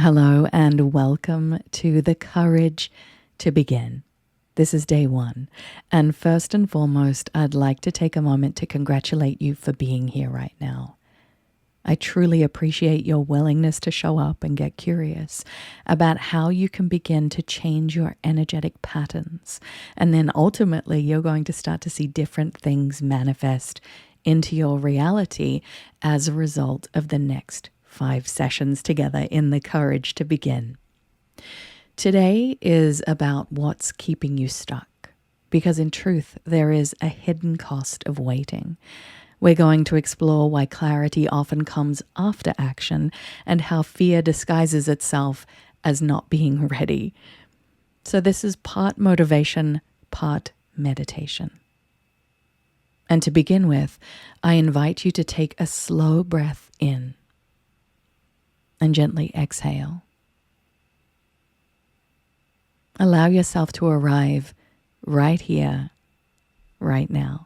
Hello and welcome to the Courage to Begin. This is day one, and first and foremost, I'd like to take a moment to congratulate you for being here right now. I truly appreciate your willingness to show up and get curious about how you can begin to change your energetic patterns, and then ultimately you're going to start to see different things manifest into your reality as a result of the next 5 sessions together in the Courage to Begin. Today is about what's keeping you stuck, because in truth, there is a hidden cost of waiting. We're going to explore why clarity often comes after action and how fear disguises itself as not being ready. So this is part motivation, part meditation. And to begin with, I invite you to take a slow breath in and gently exhale. Allow yourself to arrive right here, right now.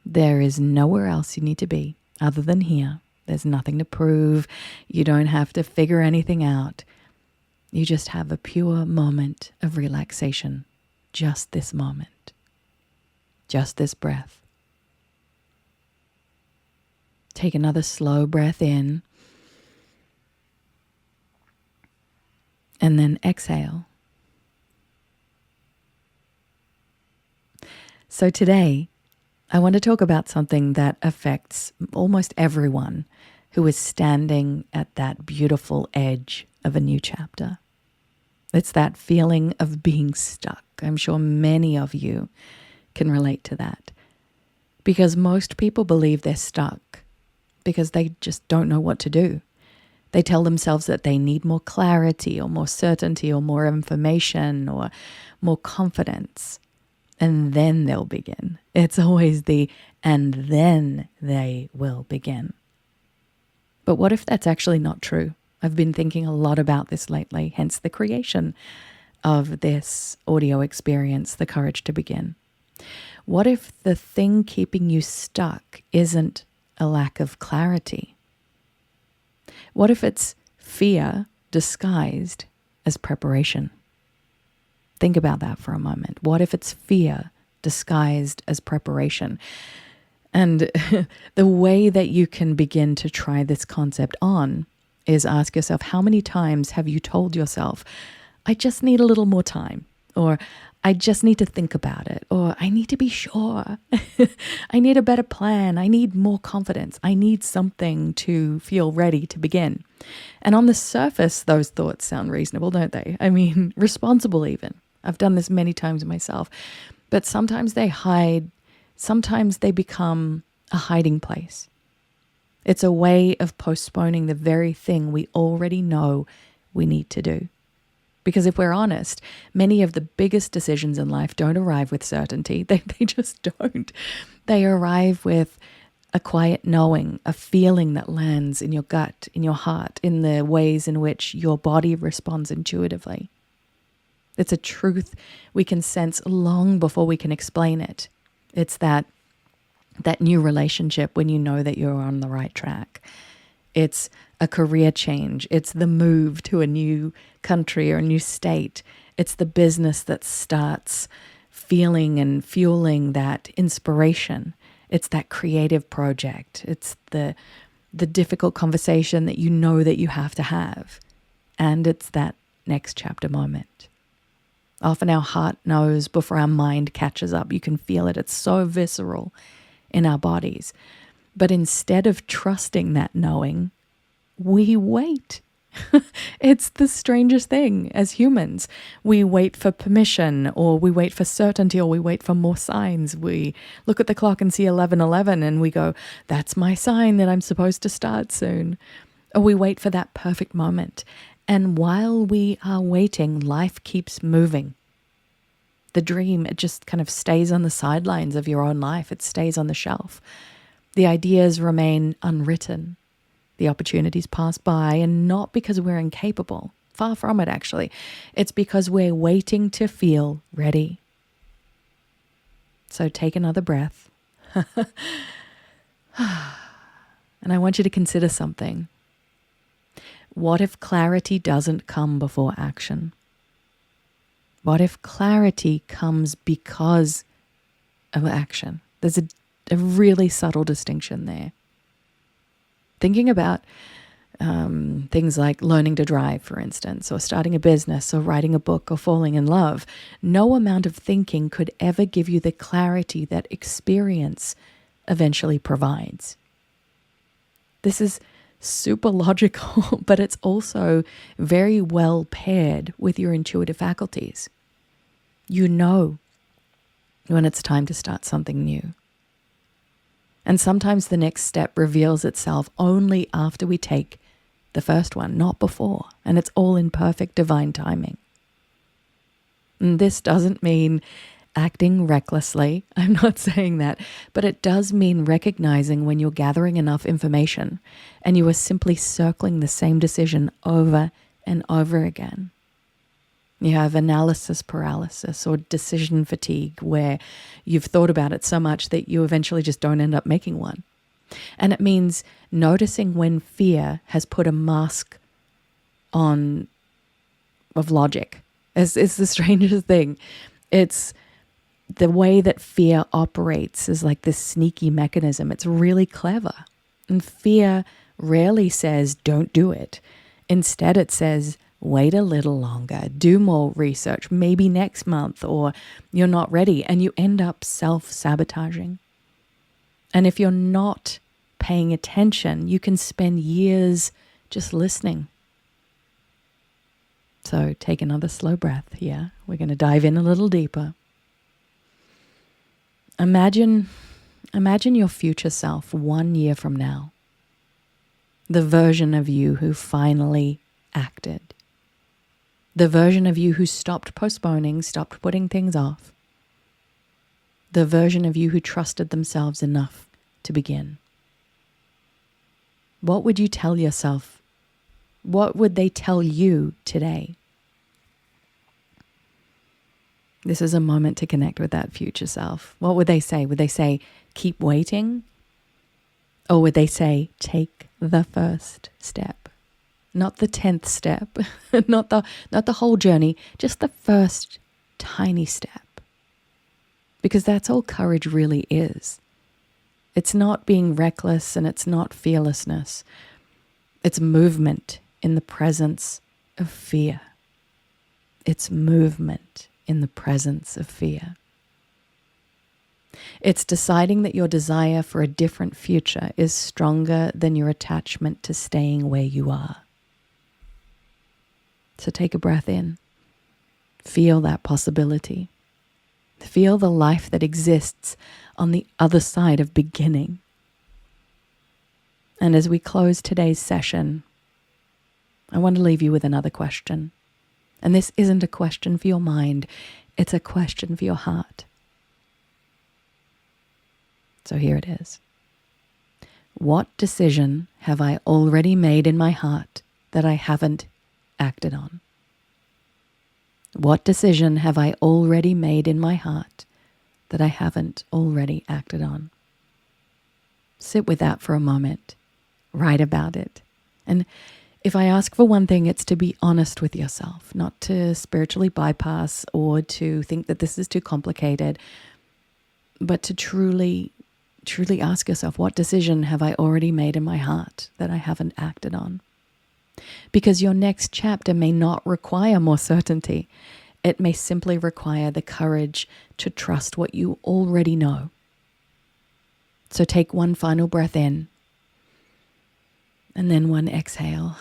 There is nowhere else you need to be other than here. There's nothing to prove. You don't have to figure anything out. You just have a pure moment of relaxation. Just this moment. Just this breath. Take another slow breath in. And then exhale. So today, I want to talk about something that affects almost everyone who is standing at that beautiful edge of a new chapter. It's that feeling of being stuck. I'm sure many of you can relate to that. Because most people believe they're stuck because they just don't know what to do. They tell themselves that they need more clarity or more certainty or more information or more confidence. And then they'll begin. It's always the and then they will begin. But what if that's actually not true? I've been thinking a lot about this lately, hence the creation of this audio experience, The Courage to Begin. What if the thing keeping you stuck isn't a lack of clarity? What if it's fear disguised as preparation? Think about that for a moment. What if it's fear disguised as preparation? And the way that you can begin to try this concept on is ask yourself, how many times have you told yourself, I just need a little more time, or I just need to think about it, or I need to be sure. I need a better plan. I need more confidence. I need something to feel ready to begin. And on the surface, those thoughts sound reasonable, don't they? I mean, responsible even. I've done this many times myself. But sometimes they hide. Sometimes they become a hiding place. It's a way of postponing the very thing we already know we need to do. Because if we're honest, many of the biggest decisions in life don't arrive with certainty. They just don't. They arrive with a quiet knowing, a feeling that lands in your gut, in your heart, in the ways in which your body responds intuitively. It's a truth we can sense long before we can explain it. It's that new relationship when you know that you're on the right track. It's a career change. It's the move to a new country or a new state. It's the business that starts feeling and fueling that inspiration. It's that creative project. It's the difficult conversation that you know that you have to have. And it's that next chapter moment. Often our heart knows before our mind catches up. You can feel it. It's so visceral in our bodies. But instead of trusting that knowing, we wait. It's the strangest thing as humans. We wait for permission, or we wait for certainty, or we wait for more signs. We look at the clock and see 11:11 and we go, that's my sign that I'm supposed to start soon. Or we wait for that perfect moment. And while we are waiting, life keeps moving. The dream, it just kind of stays on the sidelines of your own life. It stays on the shelf. The ideas remain unwritten. The opportunities pass by, and not because we're incapable. Far from it, actually. It's because we're waiting to feel ready. So take another breath. And I want you to consider something. What if clarity doesn't come before action? What if clarity comes because of action? There's a really subtle distinction there. Thinking about things like learning to drive, for instance, or starting a business, or writing a book, or falling in love, no amount of thinking could ever give you the clarity that experience eventually provides. This is super logical, but it's also very well paired with your intuitive faculties. You know when it's time to start something new. And sometimes the next step reveals itself only after we take the first one, not before. And it's all in perfect divine timing. And this doesn't mean acting recklessly. I'm not saying that. But it does mean recognizing when you're gathering enough information and you are simply circling the same decision over and over again. You have analysis paralysis or decision fatigue, where you've thought about it so much that you eventually just don't end up making one. And it means noticing when fear has put a mask on of logic. It's the strangest thing. It's the way that fear operates is like this sneaky mechanism. It's really clever. And fear rarely says, don't do it. Instead, it says, wait a little longer, do more research, maybe next month, or you're not ready. And you end up self-sabotaging. And if you're not paying attention, you can spend years just listening. So take another slow breath here. We're going to dive in a little deeper. Imagine your future self 1 year from now. The version of you who finally acted. The version of you who stopped postponing, stopped putting things off. The version of you who trusted themselves enough to begin. What would you tell yourself? What would they tell you today? This is a moment to connect with that future self. What would they say? Would they say, keep waiting? Or would they say, take the first step? Not the 10th step, not the whole journey, just the first tiny step. Because that's all courage really is. It's not being reckless and it's not fearlessness. It's movement in the presence of fear. It's movement in the presence of fear. It's deciding that your desire for a different future is stronger than your attachment to staying where you are. So take a breath in. Feel that possibility. Feel the life that exists on the other side of beginning. And as we close today's session, I want to leave you with another question. And this isn't a question for your mind, it's a question for your heart. So here it is. What decision have I already made in my heart that I haven't acted on? What decision have I already made in my heart that I haven't already acted on? Sit with that for a moment. Write about it. And if I ask for one thing, it's to be honest with yourself, not to spiritually bypass or to think that this is too complicated, but to truly ask yourself, what decision have I already made in my heart that I haven't acted on? Because your next chapter may not require more certainty. It may simply require the courage to trust what you already know. So take one final breath in, and then one exhale.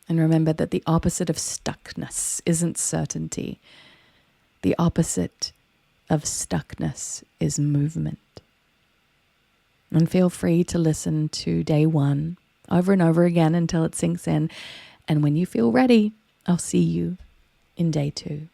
And remember that the opposite of stuckness isn't certainty. The opposite of stuckness is movement. And feel free to listen to day 1 over and over again until it sinks in. And when you feel ready, I'll see you in day 2.